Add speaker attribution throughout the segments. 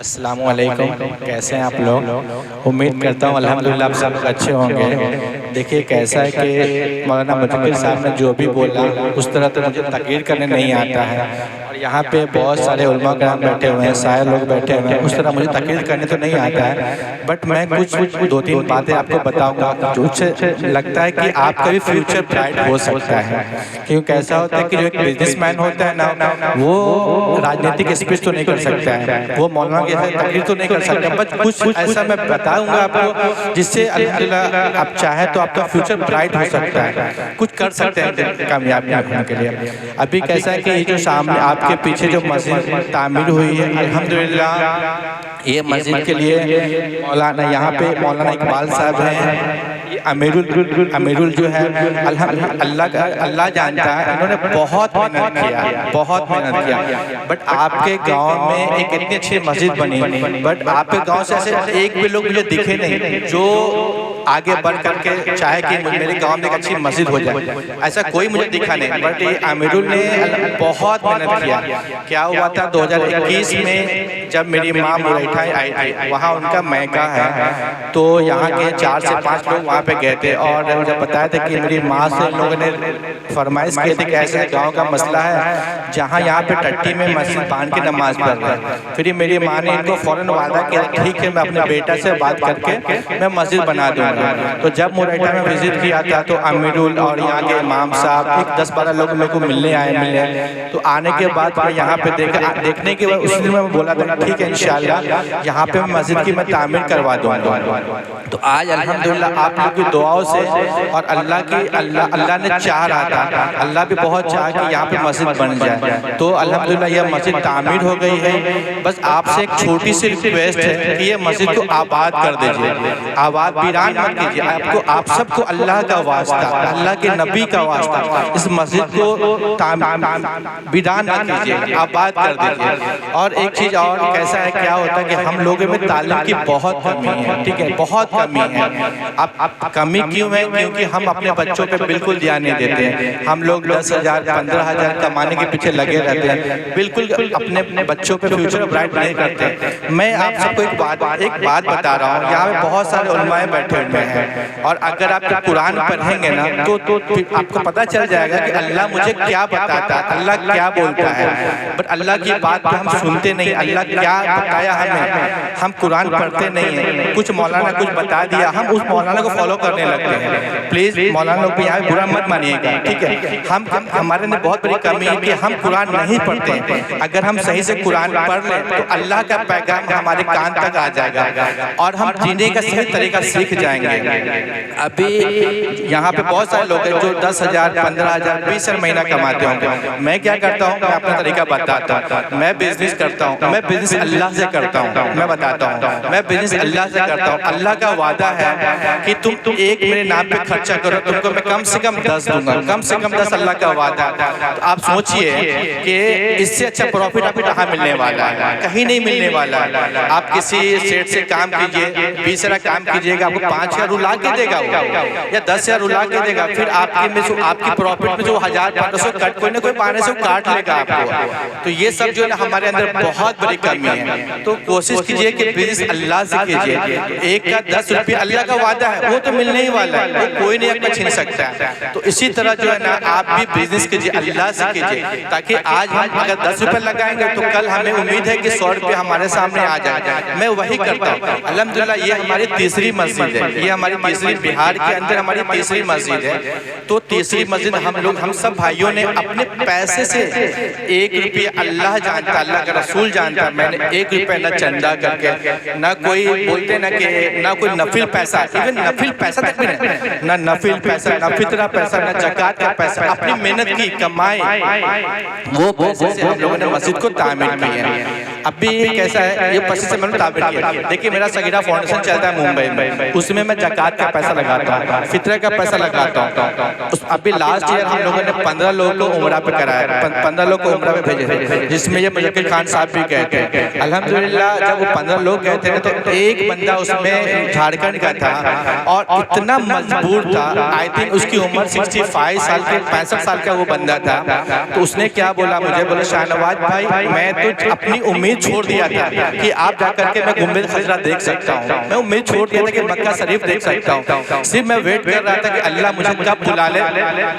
Speaker 1: अस्सलामु अलैकुम, कैसे हैं आप लोग। उम्मीद करता हूँ अल्हम्दुलिल्लाह आप सब लोग अच्छे होंगे। देखिए कैसा है कि मौलाना मुजफ्फर साहब ने जो भी बोला उस तरह तो मुझे तकरीर करने नहीं आता है, और यहाँ पे बहुत सारे उलमा कराम बैठे हुए हैं, शायर लोग बैठे हुए हैं, उस तरह मुझे तकरीर करने तो नहीं आता है। बट मैं कुछ दो तीन बातें आपको बताऊँगा जो लगता है कि आपका भी फ्यूचर ब्राइट हो सकता है। क्योंकि कैसा होता है कि जो एक बिजनेसमैन होता है ना, वो राजनीतिक स्पीच तो नहीं कर सकता है, वो मौलाना जैसे तकरीर तो नहीं कर सकता, बट कुछ ऐसा मैं बताऊंगा आपको जिससे अल्हम्दुलिल्लाह आप चाहे तो आपका फ्यूचर ब्राइट हो सकता है, कुछ कर सकते हैं कामयाब होने के लिए। अभी कैसा है कि ये जो सामने आपके पीछे जो मस्जिद तामीर हुई है, अल्हम्दुलिल्लाह ये मस्जिद के लिए मौलाना यहाँ पे मौलाना इकबाल साहब हैं, अमीरुल जो है अल्लाह जानता है, इन्होंने बहुत मेहनत किया। बट आपके गांव में एक इतनी अच्छी मस्जिद बनी, बट आपके गांव से ऐसे एक भी लोग मुझे दिखे नहीं जो आगे बढ़ करके चाहे कि मेरे गांव में एक अच्छी मस्जिद हो जाए, ऐसा कोई मुझे दिखा नहीं। बट ये अमीरुल ने बहुत मेहनत किया। क्या हुआ था 2021 में जब मेरी माँ मुरैठा आई थी, वहाँ उनका मैका है, तो यहाँ के 4 से 5 लोग वहाँ पे गए थे और मुझे बताया था कि मेरी माँ से लोगों ने फरमाइश की थी कि ऐसे गाँव का मसला है जहाँ यहाँ पे टट्टी में मस्जिद बांध के नमाज पढ़ रहे हैं। फिर मेरी माँ ने इनको फ़ौरन वादा किया ठीक है मैं अपने बेटा से बात करके मैं मस्जिद बना दूँगा। तो जब मुरैठा में विजिट किया था तो अमीरुल और यहाँ के इमाम साहब एक 10-12 लोग मेरे को मिलने आए। तो आने के बाद मैं यहाँ पे देखने के बाद उस दिन मैं बोला था ठीक है इंशाल्लाह यहाँ पे मैं मस्जिद की मैं तामीर करवा दूँगा। तो आज अल्हम्दुलिल्लाह आप लोग की दुआओं से और अल्लाह ने चाह रहा था, अल्लाह भी बहुत चाहा कि यहाँ पे मस्जिद बन जाए, तो अल्हम्दुलिल्लाह यह मस्जिद तामीर हो गई है। बस आपसे एक छोटी सी रिक्वेस्ट है कि ये मस्जिद को आबाद कर दीजिए, आबाद वीरान मत कीजिए। आपको आप सबको अल्लाह का वास्ता, अल्लाह के नबी का वास्ता, इस मस्जिद को वीरान मत कीजिए, आबाद कर दीजिए। और एक चीज़ और कैसा है, क्या होता है कि हम लोगों में तालीम की बहुत कमी है, ठीक है, बहुत कमी है। अब कमी क्यों है? क्योंकि हम अपने बच्चों पे बिल्कुल ध्यान नहीं देते हैं। हम लोग 10,000 15,000 कमाने के पीछे लगे रहते हैं, बिल्कुल अपने बच्चों पे फ्यूचर ब्राइट नहीं करते। मैं आप सबको एक बात बता रहा हूँ, यहाँ पे बहुत सारे उलमाए बैठे हुए हैं, और अगर आप कुरान पढ़ेंगे ना तो आपको पता चल जाएगा कि अल्लाह मुझे क्या बताता है, अल्लाह क्या बोलता है। बट अल्लाह की बात हम सुनते नहीं, अल्लाह क्या बताया हमें, हम कुरान पढ़ते नहीं है। कुछ मौलाना कुछ बता दिया, हम उस मौलाना को फॉलो करने लगते हैं। प्लीज मौलाना लोग यहाँ बुरा मत मानिएगा, ठीक है। हम हमारे अंदर बहुत बड़ी कमी है कि हम कुरान नहीं पढ़ते हैं। अगर हम सही से कुरान पढ़ लें तो अल्लाह का पैगाम हमारे कान तक आ जाएगा और हम जीने का सही तरीका सीख जाएंगे। अभी यहाँ पे बहुत सारे लोग हैं जो 10,000 15,000 20,000 महीना कमाते होंगे। मैं क्या करता हूँ, मैं अपना तरीका बताता हूँ। मैं बिजनेस करता हूँ, मैं बिजनेस अल्लाह से करता हूँ, मैं बताता हूँ, मैं बिजनेस अल्लाह से करता हूँ। अल्लाह का वादा है कि तुम एक मेरे नाम पे खर्चा करो, तुमको मैं कम से कम 10 दूंगा, कम से कम 10 अल्लाह का वादा है। तो आप सोचिए कि इससे अच्छा प्रॉफिट आपको कहाँ मिलने वाला है, कहीं नहीं मिलने वाला है। आप किसी सेठ से काम कीजिए, 20 काम कीजिएगा, आपको 5,000 रुला के देगा वो, या 10,000 रुला के देगा। फिर आपकी प्रॉफिट में जो 1,000-1,500 कट कोई ना कोई पाने से काट लेगा आपको। तो ये सब जो है ना हमारे अंदर बहुत बड़ी कमी है। तो कोशिश कीजिए कि बिजनेस अल्लाह से कीजिए। एक का 10 रुपये अल्लाह का वादा है, वो तो मिलने ही वाला है, वो कोई नहीं आपका छीन सकता है। तो इसी तरह जो है ना आप भी बिजनेस कीजिए, अल्लाह से कीजिए, ताकि आज हम अगर 10 रुपये लगाएंगे तो कल हमें उम्मीद है कि 100 रुपये हमारे सामने आ जाए। मैं वही करता हूँ अल्हम्दुलिल्लाह। ये हमारी तीसरी मस्जिद है, ये हमारी तीसरी बिहार के अंदर हमारी तीसरी मस्जिद है। तो तीसरी मस्जिद हम सब भाइयों ने अपने पैसे से 1 रुपये, अल्लाह जानता, अल्लाह का रसूल जानता, मैंने 1 रुपये न चंदा करके, ना कोई बोलते ना कि ना कोई नफिल पैसा, इवन नफिल पैसा तक भी नहीं, ना नफिल पैसा, ना फितरा पैसा, ना ज़कात का पैसा, अपनी मेहनत की कमाई वो पैसे से हम लोगों ने मस्जिद को तामीर की है। अभी कैसा है, ये पैसे से मैंने तामीर किया। देखिए मेरा सगीरा फाउंडेशन चलता है मुंबई में, उसमें मैं ज़कात का पैसा लगाता हूँ, फितरे का पैसा लगाता हूँ। अभी लास्ट ईयर हम लोगों ने 15 लोगों को उम्रा पे कराया, 15 लोग को उम्रा पे भेजे, जिसमें ये मुजफ्फर खान साहब भी गए थे। अल्हम्दुलिल्लाह जब वो 15 लोग गए थे तो एक बंदा उसमें झारखंड का था और इतना मजबूर था, आई थिंक उसकी उम्र 65 साल के 65 साल का वो बंदा था। तो उसने क्या बोला मुझे, बोला शाहनवाज भाई मैं तो अपनी उम्मीद उम्मीद छोड़ दिया था कि आप जाकर के मैं गुम्बद खजरा देख सकता हूँ, मैं उम्मीद छोड़ दिया था कि मक्का शरीफ देख सकता हूँ। सिर्फ मैं वेट कर रहा था कि अल्लाह मुझे कब बुला ले,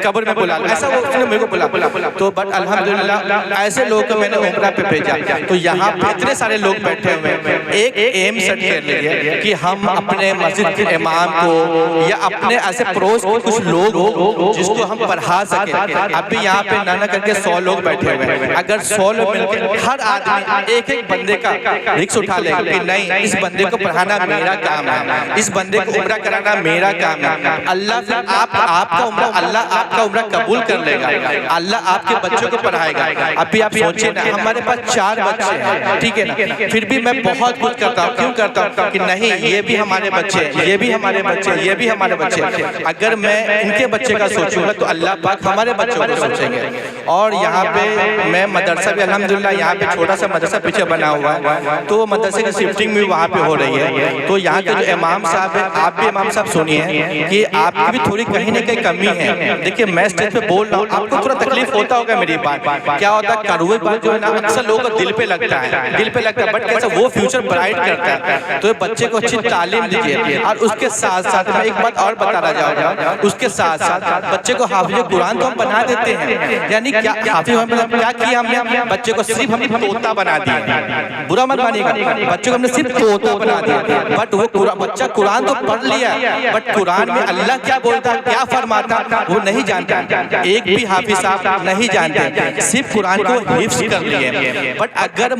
Speaker 1: कब्र में बुला ले, ऐसा वो उसने मेरे को बुला। तो बट अल्हम्दुलिल्लाह ऐसे लोगों को मैंने उम्रा पे भेजा। तो यहाँ पे इतने सारे लोग बैठे हुए हैं, एक एम सेट कर लीजिए कि हम अपने मस्जिद के इमाम को या अपने ऐसे पड़ोस के कुछ लोग हो जिसको हम पढ़ा सके। अभी यहाँ पे ना करके 100 लोग बैठे हुए हैं, अगर 100 लोग मिलकर हर आदमी एक एक बंदे का रिक्स उठा ले कि नहीं इस बंदे को पढ़ाना मेरा काम है, इस बंदे को उम्रा कराना मेरा काम है, अल्लाह आपका उम्रा, अल्लाह आपका उम्रा कबूल कर लेगा, अल्लाह आपके बच्चों को पढ़ाएगा। अभी आप सोचिए ना, हमारे पास 4 बच्चे हैं, ठीक है ना, फिर भी मैं बहुत कुछ करता हूँ। क्यों करता हूँ कि नहीं ये भी हमारे बच्चे, ये भी हमारे बच्चे, ये भी हमारे बच्चे। अगर मैं इनके बच्चे का सोचूंगा तो अल्लाह पाक हमारे बच्चों को सोचेंगे। और यहाँ पे मैं मदरसा भी अल्हम्दुलिल्लाह यहाँ पे छोटा सा मदरसा पीछे बना हुआ है, तो मदरसे की शिफ्टिंग भी वहाँ पे हो रही है। तो यहाँ के जो इमाम साहब है, आप भी इमाम साहब सुनिए कि आपकी भी थोड़ी कहीं ना कहीं कमी है। देखिए मैं स्टेज पे बोल रहा हूँ, आपको थोड़ा तकलीफ होता होगा मेरी बात। क्या होता है कड़वे बात जो है ना अक्सर लोगों को दिल पे लगता है, दिल पे लगता है, बट कैसे वो फ्यूचर ब्राइट करता है। तो बच्चे को अच्छी तालीम दीजिए। और उसके साथ साथ मैं एक बात और बताना चाहूँगा, उसके साथ साथ बच्चे को हाफिज कुरान तो हम बना देते हैं, यानी क्या हाफिज क्या किया हमने, बच्चे को सिर्फ हमने तोता बना दिया, बुरा मत मानिएगा, बच्चे को हमने सिर्फ तोता बना दिया। बट वो बच्चा कुरान तो पढ़ लिया, बट कुरान में अल्लाह क्या बोलता, क्या फरमाता वो नहीं जानता। एक भी हाफिज साहब नहीं जानते, सिर्फ कुरान को हिफ्ज कर लिए। बट अगर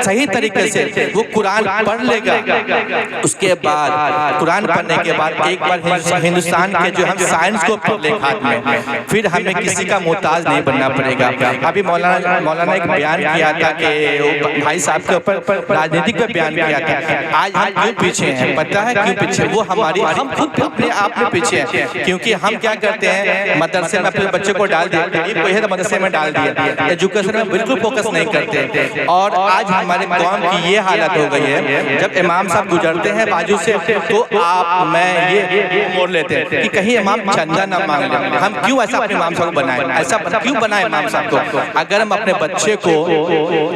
Speaker 1: सही तरीके से वो कुरान पढ़ लेगा, उसके बाद कुरान पढ़ने के बाद एक बार हिंदुस्तान के जो हम साइंस को पढ़ ले हाथ में, फिर हमें किसी का मोहताज नहीं बनना पड़ेगा। अभी मौलाना एक बयान किया था कि भाई साहब के ऊपर राजनीतिक पे बयान किया था। आज हम क्यों पीछे हैं, पता है क्यों पीछे? वो हमारी, हम खुद अपने आप में पीछे हैं, क्योंकि हम क्या करते हैं मदरसे में अपने बच्चे को डाल दिया, तो मदरसे में डाल दिया, एजुकेशन में बिल्कुल फोकस नहीं करते। और आज हमारे कौम की ये हालत हो गई है, जब इमाम साहब गुजरते हैं बाजू से तो आप मैं ये मोड़ लेते हैं कि कहीं इमाम चंदा ना मांग ले। हम क्यों ऐसा अपने इमाम साहब को बनाए, ऐसा क्यों बनाए इमाम साहब को? अगर हम अपने बच्चे को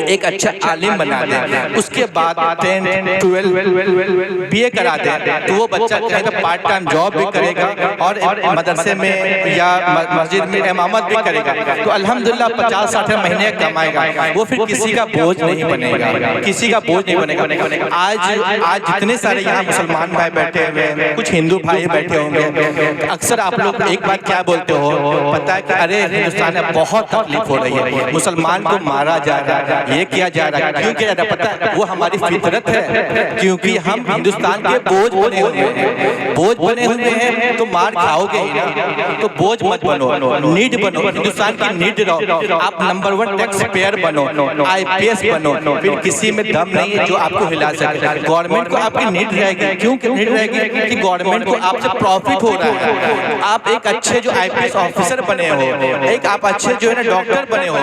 Speaker 1: एक अच्छा आलिम बना दें, उसके बाद 10, 12 BA करा दें, तो वो बच्चा कहेगा पार्ट टाइम जॉब भी करेगा और मदरसे में या मस्जिद में इमामत भी करेगा, तो अल्हम्दुलिल्लाह 50-60 महीने कमाएगा। वो फिर किसी का बोझ नहीं बनेगा, किसी का बोझ नहीं बनेगा। आज जितने सारे यहाँ मुसलमान भाई बैठे हुए हैं, कुछ हिंदू भाई बैठे होंगे, अक्सर आप लोग एक बात क्या बोलते हो, पता है कि अरे हिंदुस्तान में बहुत तकलीफ हो रही है, मुसलमान को मारा जा रहा है, ये किया जा रहा है, क्यों किया जा रहा है? पता है वो हमारी फितरत है, क्योंकि हम हिंदुस्तान के बोझ बने हुए हैं। बोझ बने हुए हैं तो मार खाओगे ही ना, तो बोझ मत बनो, नीड बनो, हिंदुस्तान की नीड रहो। आप नंबर 1 टैक्स पेयर बनो, IPS बनो, फिर किसी में दम नहीं है जो आपको हिला सके। गवर्नमेंट को आपकी नीड रहेगी, क्यों नीड रहेगी कि गवर्नमेंट को आपसे प्रॉफिट हो रहा है। आप एक अच्छे जो IPS ऑफिसर बने हो, एक आप अच्छे जो है ना डॉक्टर बने हो।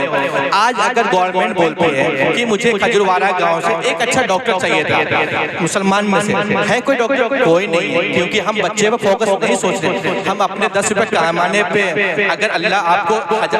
Speaker 1: आज अगर गवर्नमेंट बोलती है कि मुझे खजूरवाड़ा गांव से एक अच्छा डॉक्टर चाहिए था, मुसलमान में से है कोई डॉक्टर? कोई नहीं है, क्योंकि हम बच्चे पर फोकस नहीं सोच रहे। हम अपने 10 रुपए कमाने पे, अगर अल्लाह आपको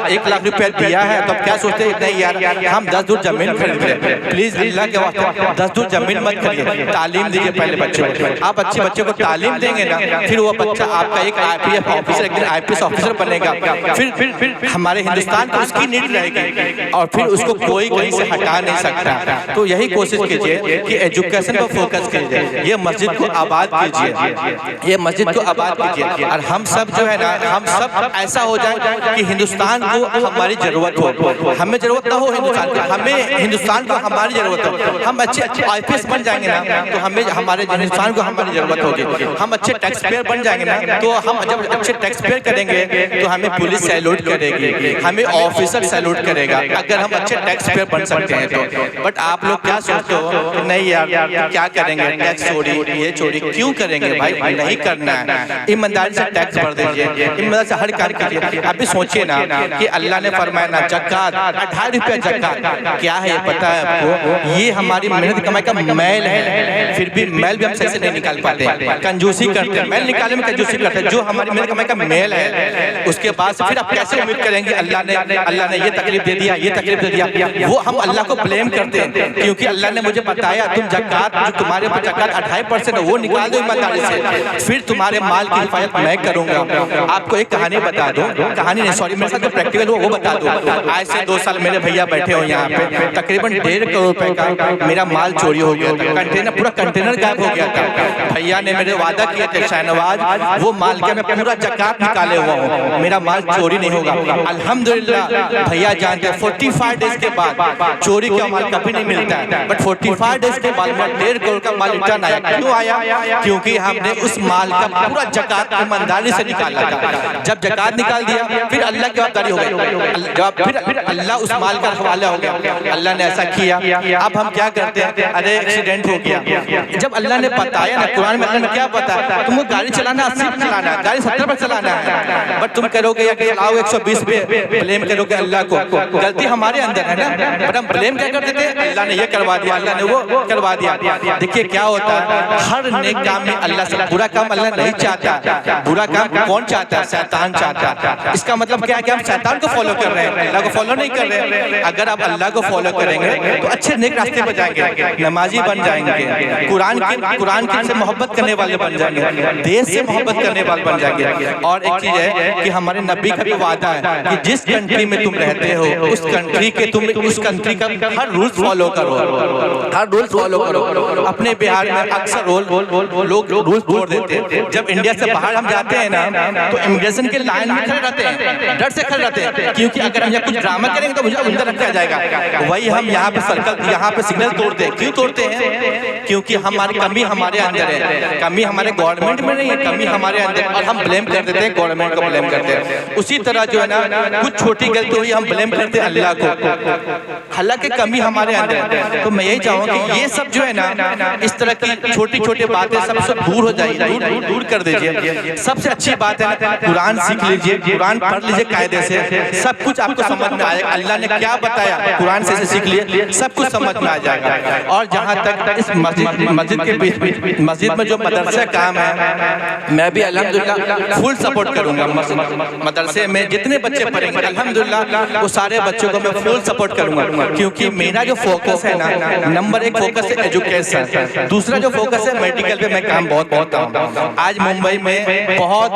Speaker 1: 1 लाख रुपया दिया है तो क्या सोचते हैं नहीं यार हम 10 दूर जमीन खरीद रहे। प्लीज अल्लाह के वास्ते 10 दूर जमीन मत खरीदिए, तालीम दीजिए पहले बच्चे को। आप अच्छे बच्चे को तालीम देंगे ना, फिर वो बच्चा आपका एक IPS ऑफिसर, एक दिन IPS ऑफिसर बनेगा। फिर हमारे हिंदुस्तान को उसकी नीड रहेगी और फिर उसको कोई कहीं से हटा नहीं सकता। तो यही कोशिश कीजिए कि एजुकेशन पर फोकस कीजिए, ये मस्जिद को आबाद कीजिए, ये मस्जिद को आबाद कीजिए। और हम सब जो है ना, हम सब ऐसा हो जाए कि हिंदुस्तान को हमारी जरूरत हो, हमें जरूरत ना हो हिंदुस्तान की, हमें हिंदुस्तान को हमारी जरूरत हो। हम अच्छे IPS बन जाएंगे ना तो हमें हमारे हिंदुस्तान को हमारी जरूरत होगी। हम अच्छे टैक्स पेयर बन जाएंगे ना, तो हम जब अच्छे टैक्स पेयर करेंगे तो हमें पुलिस सैल्यूट करेगी, हमें ऑफिसर सैल्यूट करेगा, अगर हम अच्छे टैक्स पेयर बन सकते हैं तो। बट आप लोग क्या सोचते हो कि नहीं यार क्या करेंगे, टैक्स चोरी, ये चोरी क्यों करेंगे? भाई नहीं करना है, ईमानदारी से टैक्स भर दीजिए, ईमानदारी से हर कार्य कीजिए। अभी सोचिए ना कि अल्लाह ने फरमाया ना ज़कात 2.5 रुपया ज़कात क्या है, ये पता है आपको? ये हमारी मेहनत कमाई का मैल है, फिर भी मैल भी हम सही से नहीं निकाल पाते, कंजूसी करते हैं, मैल निकालने में कंजूसी करते हैं, जो हमारी मेहनत कमाई का मैल है। उसके बाद फिर आप कैसे उम्मीद करेंगे अल्लाह ने ये तकलीफ दे दिया, ये तकलीफ दे दिया, वो हम अल्लाह को ब्लेम करते हैं, क्योंकि अल्लाह ने मुझे बताया तुम ज़कात जो तुम्हारे ऊपर ज़कात 28% है वो निकाल दो ईमानदारी से, फिर तुम्हारे माल की हिफाजत मैं करूँगा। आपको एक कहानी बता दूँ, कहानी नहीं सॉरी, मेरे साथ जो प्रैक्टिकल हो वो बता दूँ। आज से 2 साल मेरे भैया बैठे हो यहाँ पे, तकरीबन 1.5 करोड़ रुपए का मेरा माल चोरी हो गया था, कंटेनर पूरा कंटेनर गायब हो गया था। भैया ने मेरे वादा किए थे शाहनवाज वो माल के मैं पूरा ज़कात निकाले हुआ हूँ, मेरा माल चोरी नहीं होगा। अल्हम्दुलिल्लाह भैया जानते हैं 45 डेज के बाद चोरी का माल कभी नहीं मिलता है, बट 45 डेज के बाद 1.5 करोड़ का माल रिटर्न आया। क्यों आया? क्योंकि हमने उस माल का पूरा ज़कात ईमानदारी से निकाला था। जब ज़कात निकाल दिया फिर अल्लाह की जवाबदारी हो गई, जब फिर अल्लाह उस माल का हवाला हो गया। अल्लाह ने ऐसा किया। अब हम क्या करते हैं, अरे एक्सीडेंट हो गया, जब अल्लाह ने बताया ना कुरान में, अल्लाह ने क्या बताया, तुमको गाड़ी चलाना 80 पर चलाना है, गाड़ी 70 पर चलाना है, बट तुम करोगे या चलाओ 120 पे, ब्लेम करोगे अल्लाह को। गलती हमारे अंदर है ना, बट हम ब्लेम क्या करते थे, अल्लाह ने ये करवा दिया, अल्लाह ने वो करवा दिया। देखिए क्या होता है, हर नेक काम में अल्लाह से बुरा काम अल्लाह नहीं चाहता। बुरा काम कौन चाहता है? शैतान चाहता है। इसका मतलब क्या है कि हम शैतान को फॉलो कर रहे हैं, अल्लाह को फॉलो नहीं कर रहे। अगर आप अल्लाह को फॉलो करेंगे तो अच्छे नेक रास्ते पर जाएंगे, नमाजी बन जाएंगे, कुरान की से मोहब्बत करने वाले बन जाएंगे, देश से मोहब्बत करने वाले बन जाएंगे। और एक चीज है कि हमारे नबी का भी वादा है कि जिस कंट्री में तुम रहते हो उस कंट्री के तुम उस कंट्री का हर रूल फॉलो करो, हर रूल फॉलो करो। अपने बिहार में अक्सर लोग रूल तोड़ देते हैं। जब इंडिया से बाहर हम जाते हैं ना तो इमिग्रेशन के लाइन में खड़े रहते हैं, डर से खड़े रहते हैं, क्योंकि अगर हम यहाँ कुछ ड्रामा करेंगे तो मुझे अंदर रखा जाएगा। वही हम यहाँ पे सर्कल, यहाँ पे सिग्नल तोड़ते हैं। क्यों तोड़ते हैं? क्योंकि हमारी कमी हमारे अंदर है, कमी हमारे गवर्नमेंट में नहीं है, कमी हमारे अंदर, और हम ब्लेम कर देते हैं, गवर्नमेंट को ब्लेम करते हैं। उसी तरह जो है ना कुछ छोटी गलती हुई हम ब्लेम करते हैं अल्लाह को, हालांकि कमी हमारे अंदर है। तो मैं यही चाहूँगा कि ये सब जो है ना इस तरह की छोटी छोटी बातें सबसे दूर हो जाइए, दूर कर दीजिए। सबसे अच्छी बात है ना कुरान सीख लीजिए, कुरान पढ़ लीजिए कायदे से, सब कुछ आपको समझ में आएगा। अल्लाह ने क्या बताया कुरान से सीख लिए, सब कुछ समझ में आ जाएगा। और जहाँ तक इस मस्जिद में जो मदरसा काम है, मैं भी अल्हम्दुलिल्लाह फुल सपोर्ट करूँगा। मदरसे में जितने बच्चे पढ़ेंगे अल्हम्दुलिल्लाह वो सारे बच्चों को मैं फुल सपोर्ट करूँगा, क्योंकि मेरा जो फोकस है ना, नंबर 1 फोकस है एजुकेशन, दूसरा जो फोकस है मेडिकल पे मैं काम बहुत करता हूँ। आज मुंबई में बहुत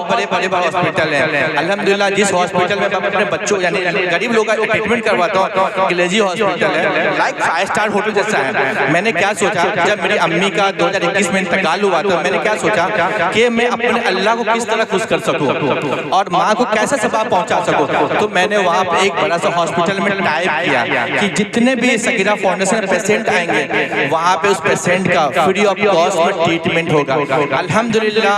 Speaker 1: बड़े हॉस्पिटल है अल्हम्दुलिल्लाह। जिस हॉस्पिटल में मैं अपने बच्चों यानी गरीब लोगों का ट्रीटमेंट करवाता हूँ, गिलेजी हॉस्पिटल है, लाइक 5 स्टार होटल जैसा है। मैंने क्या सोचा, जब मेरी अम्मी का 2021 में इंतकाल हुआ तो मैंने क्या सोचा कि मैं अपने अल्लाह को किस तरह खुश कर सकूं और माँ को कैसे सवाब पहुंचा सकूं। तो मैंने वहाँ पे एक बड़ा सा हॉस्पिटल में टाइप किया कि जितने भी सगीरा फाउंडेशन पेशेंट आएंगे वहाँ पे उस पेशेंट का फ्री ऑफ कॉस्ट में ट्रीटमेंट होगा। अल्हम्दुलिल्लाह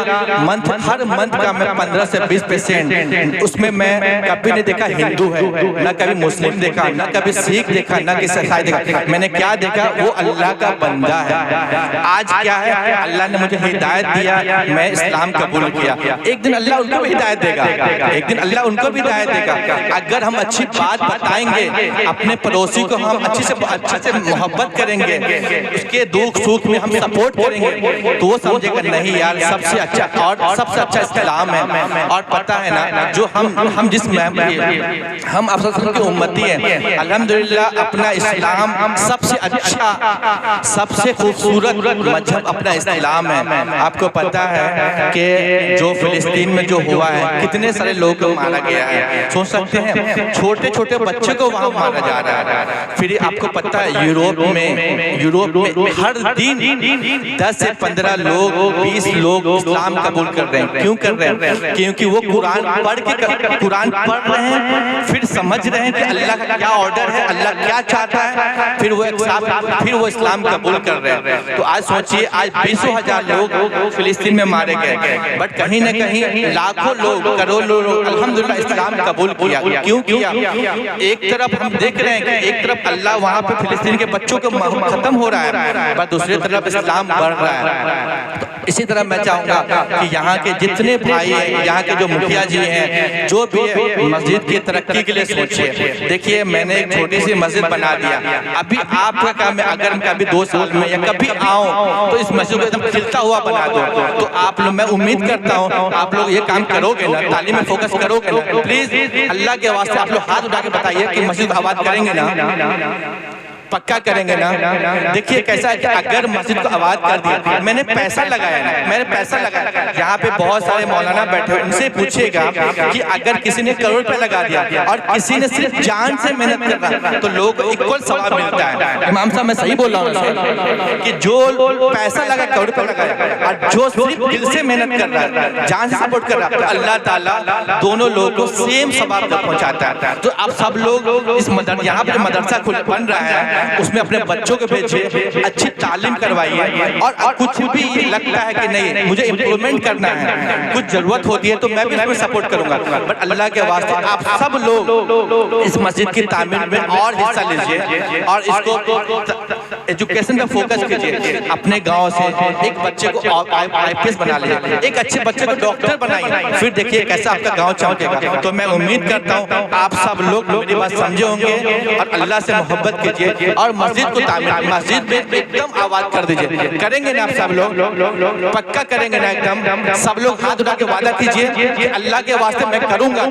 Speaker 1: हर मंथ का मैं 15 से 20 पेशेंट, उसमें मैं कभी नहीं देखा हिंदू है, न कभी मुस्लिम देखा, न कभी सिख देखा, न किसी ईसाई देखा। मैंने क्या देखा, वो अल्लाह का बंदा है। आज क्या है, अल्लाह ने मुझे हिदायत दिया, मैं इस्लाम कबूल किया। एक दिन अल्लाह उनको भी हिदायत देगा, एक दिन अल्लाह उनको भी हिदायत देगा। अगर हम अच्छी बात बताएंगे, अपने पड़ोसी को हम अच्छे से मोहब्बत करेंगे, उसके दुख सुख में हम सपोर्ट करेंगे, तो वो समझेगा नहीं यार सबसे अच्छा और सबसे अच्छा इस्लाम है। और पता है ना जो हम जिस हम अफसर की उम्मती हैं, अल्हम्दुलिल्लाह अपना इस्लाम सबसे अच्छा सबसे खूबसूरत मजहब अपना इस्लाम है। आपको पता है कि जो फिलिस्तीन में जो हुआ है, कितने सारे लोगों को मारा गया है, सोच सकते हैं, छोटे छोटे बच्चे को वहाँ मारा जा रहा है। फिर आपको पता है यूरोप में हर दिन 10 से 15 लोग 20 लोग इस्लाम कबूल कर रहे हैं। क्यों कर रहे हैं? क्योंकि वो कुरान पढ़ रहे हैं, फिर समझ रहे हैं कि अल्लाह का क्या ऑर्डर है, अल्लाह क्या चाहता है, फिर वो इस्लाम कबूल कर रहे हैं। तो आज सोचिए, आज 20,000 लोग फिलिस्तीन में मारे गए, बट कहीं न कहीं लाखों लोग, करोड़ों लोग अल्हम्दुलिल्लाह इस्लाम कबूल किया। क्यों किया? एक तरफ हम देख रहे हैं कि एक तरफ अल्लाह वहाँ पे फिलिस्तीन के बच्चों को खत्म हो रहा है, पर दूसरी तरफ इस्लाम बढ़ रहा है। तो इसी तरह मैं चाहूँगा कि यहाँ के जितने भाई हैं, यहाँ के जो मुखिया जी हैं, जो भी मस्जिद की तरक्की के लिए सोचिए। देखिए मैंने एक छोटी सी मस्जिद बना दिया, अभी आपका काम है अगर कभी 2 साल में या कभी आऊँ तो इस मस्जिद को एकदम खिलता हुआ बना दो। तो आप लोग, मैं उम्मीद करता हूँ आप लोग ये काम करोगे ना, तालीम में फोकस करोगे ना। प्लीज अल्लाह के वास्ते आप लोग हाथ उठा के बताइए कि मस्जिद आबाद करेंगे ना। पक्का करेंगे ना? देखिए कैसा है कि अगर मस्जिद को आबाद कर दिया, मैंने पैसा लगाया ना, मैंने पैसा लगाया, यहाँ पे बहुत सारे मौलाना बैठे हैं, उनसे पूछेगा कि अगर किसी ने करोड़ रुपए लगा दिया और किसी ने सिर्फ जान से मेहनत कर रहा तो लोग को इक्वल सवाब मिलता है। इमाम साहब मैं सही बोल रहा हूँ कि जो पैसा लगा करोड़ रुपए लगाया और जो सिर्फ दिल से मेहनत कर रहा है, जान से सपोर्ट कर रहा है, तो अल्लाह ताला दोनों लोगों को सेम सवाब तक पहुंचाता है। तो आप सब लोग इस यहाँ पे मदरसा बन रहा है, उसमें अपने बच्चों को भेजिए, अच्छी तालीम करवाइए, और कुछ भी लगता है कि नहीं मुझे इम्प्रूवमेंट करना है, कुछ जरूरत होती है तो मैं भी इसमें सपोर्ट करूंगा, बट अल्लाह के वास्ते आप सब लोग इस मस्जिद की तामीर में और हिस्सा लीजिए और इसको एजुकेशन पे फोकस कीजिए। अपने गांव से एक बच्चे को IPS बना लीजिए, एक अच्छे बच्चे को डॉक्टर बनाइए, फिर देखिए कैसा आपका गांव चमकेगा। तो मैं उम्मीद करता हूँ आप सब लोग मेरी बात समझे होंगे और अल्लाह से मोहब्बत कीजिए और मस्जिद को तामीर, मस्जिद में एकदम आबाद कर दीजिए। करेंगे ना आप सब लोग? पक्का करेंगे ना? एकदम सब लोग हाथ उठा के वादा कीजिए कि अल्लाह के वास्ते मैं करूंगा।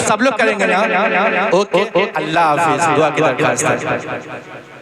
Speaker 1: सब लोग करेंगे ना? ओके, अल्लाह हाफिज। दुआ की दरखास्त है।